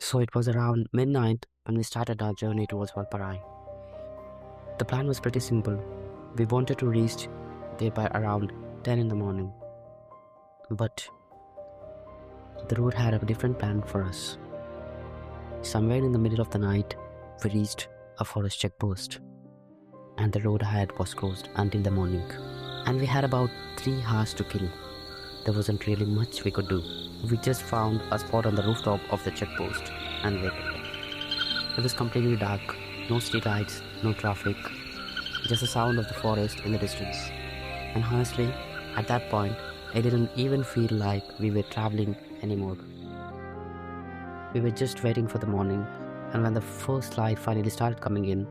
So it was around midnight when we started our journey towards Valparai. The plan was pretty simple. We wanted to reach there by around 10 in the morning. But the road had a different plan for us. Somewhere in the middle of the night, we reached a forest checkpost, and the road ahead was closed until the morning. And we had about 3 hours to kill. There wasn't really much we could do. We just found a spot on the rooftop of the checkpost and waited. It was completely dark, no street lights, no traffic, just the sound of the forest in the distance. And honestly, at that point, it didn't even feel like we were traveling anymore. We were just waiting for the morning, and when the first light finally started coming in,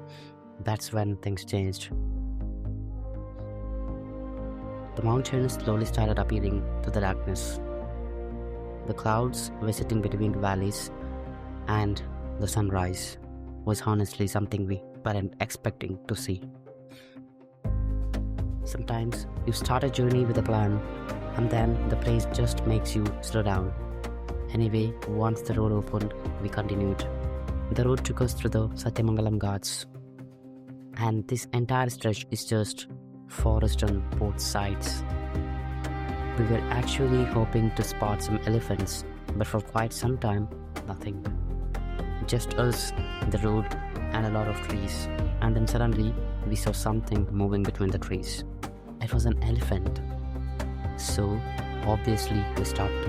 that's when things changed. The mountains slowly started appearing through the darkness. The clouds were sitting between the valleys, and the sunrise was honestly something we weren't expecting to see. Sometimes you start a journey with a plan, and then the place just makes you slow down. Anyway, once the road opened, we continued. The road took us through the Satyamangalam Ghats, and this entire stretch is just forest on both sides. We were actually hoping to spot some elephants, but for quite some time, nothing. Just us, the road, and a lot of trees. And then suddenly, we saw something moving between the trees. It was an elephant. So, obviously, we stopped.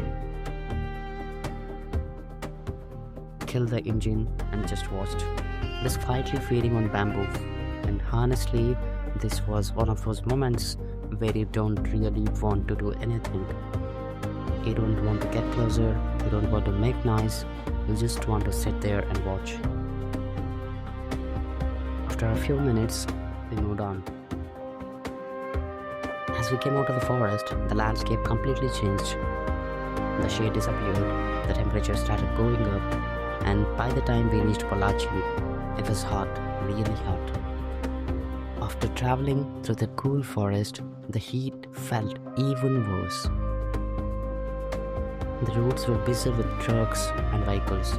Killed the engine and just watched. It was quietly feeding on bamboo. And honestly, this was one of those moments where you don't really want to do anything. You don't want to get closer, you don't want to make noise, you just want to sit there and watch. After a few minutes, we moved on. As we came out of the forest, the landscape completely changed. The shade disappeared, the temperature started going up, and by the time we reached Pollachi, it was hot, really hot. After traveling through the cool forest, the heat felt even worse. The roads were busy with trucks and vehicles.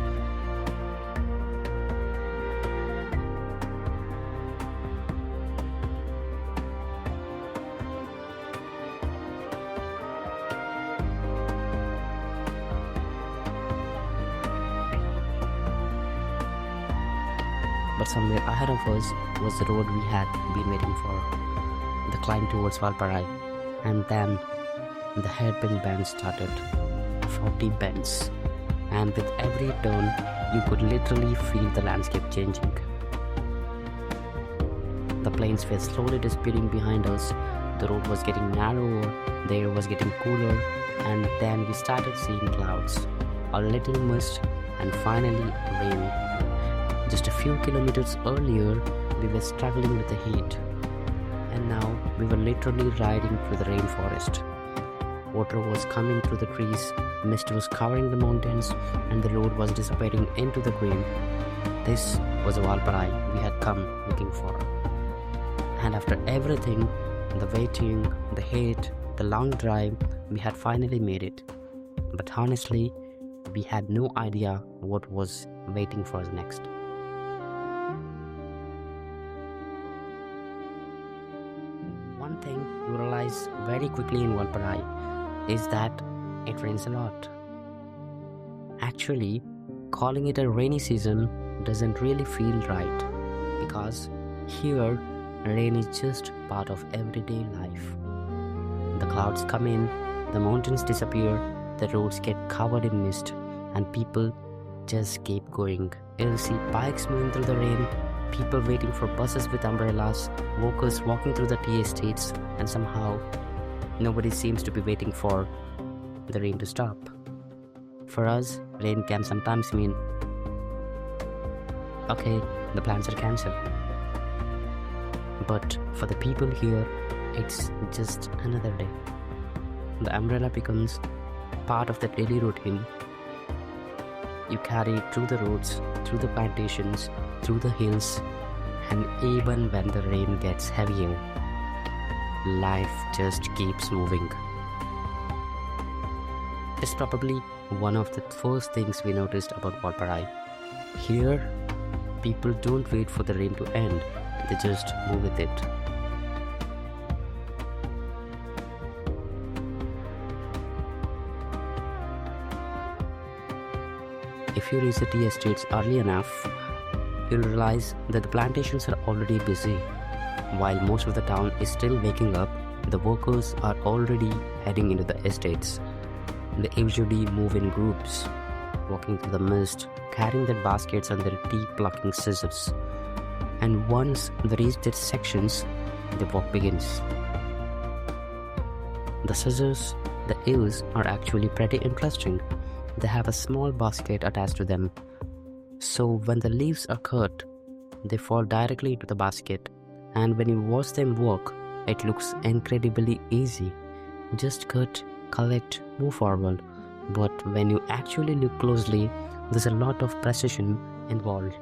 But somewhere ahead of us was the road we had been waiting for, the climb towards Valparai. And then the hairpin bend started, 40 bends, and with every turn you could literally feel the landscape changing. The plains were slowly disappearing behind us, the road was getting narrower, the air was getting cooler, and then we started seeing clouds, a little mist, and finally rain. Just a few kilometers earlier, we were struggling with the heat, and now we were literally riding through the rainforest. Water was coming through the trees, mist was covering the mountains, and the road was dissipating into the green. This was Valparai we had come looking for. And after everything, the waiting, the heat, the long drive, we had finally made it. But honestly, we had no idea what was waiting for us next. One thing you realize very quickly in Valparai is that it rains a lot. Actually, calling it a rainy season doesn't really feel right, because here rain is just part of everyday life. The clouds come in, the mountains disappear, the roads get covered in mist, and people just keep going. You'll see bikes moving through the rain, people waiting for buses with umbrellas, workers walking through the tea estates, and somehow nobody seems to be waiting for the rain to stop. For us, rain can sometimes mean, okay, the plans are cancelled. But for the people here, it's just another day. The umbrella becomes part of the daily routine. You carry it through the roads, through the plantations, through the hills, and even when the rain gets heavier, life just keeps moving. is probably one of the first things we noticed about Valparai. Here, people don't wait for the rain to end, they just move with it. If you reach the tea estates early enough, you'll realize that the plantations are already busy. While most of the town is still waking up, the workers are already heading into the estates. They usually move in groups, walking through the mist, carrying their baskets and their tea plucking scissors. And once they reach their sections, the work begins. The scissors they use are actually pretty interesting. They have a small basket attached to them, so when the leaves are cut, they fall directly into the basket, and when you watch them work, it looks incredibly easy. Just cut, collect, move forward. But when you actually look closely, there's a lot of precision involved.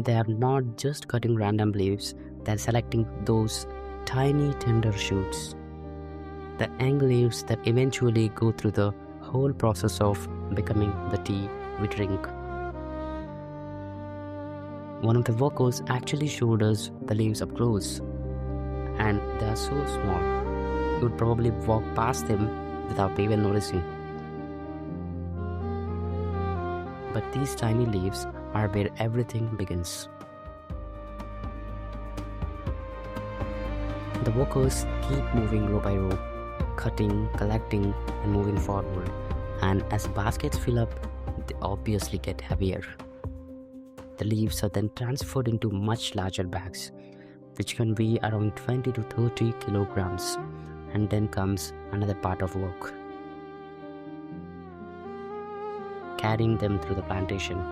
They are not just cutting random leaves, they're selecting those tiny tender shoots, the young leaves that eventually go through the whole process of becoming the tea we drink. One of the workers actually showed us the leaves up close, and they are so small, you would probably walk past them without even noticing. But these tiny leaves are where everything begins. The workers keep moving row by row, cutting, collecting, and moving forward. And as baskets fill up, they obviously get heavier. The leaves are then transferred into much larger bags, which can weigh around 20 to 30 kilograms. And then comes another part of work, carrying them through the plantation.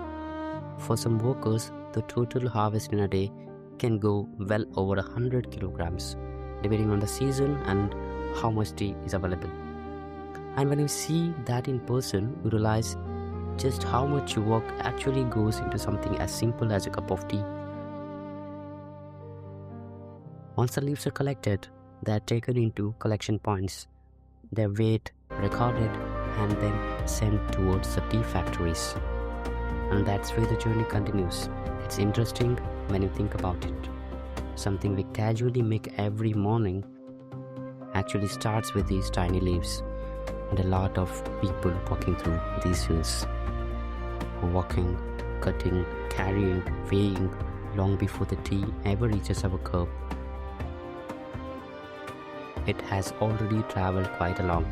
For some workers, the total harvest in a day can go well over 100 kilograms, depending on the season and how much tea is available. And when you see that in person, you realize just how much work actually goes into something as simple as a cup of tea. Once the leaves are collected, they are taken into collection points. They are weighed, recorded, and then sent towards the tea factories. And that's where the journey continues. It's interesting when you think about it. Something we casually make every morning actually starts with these tiny leaves, and a lot of people walking through these hills. Walking, cutting, carrying, weighing long before the tea ever reaches our cup. It has already traveled quite a long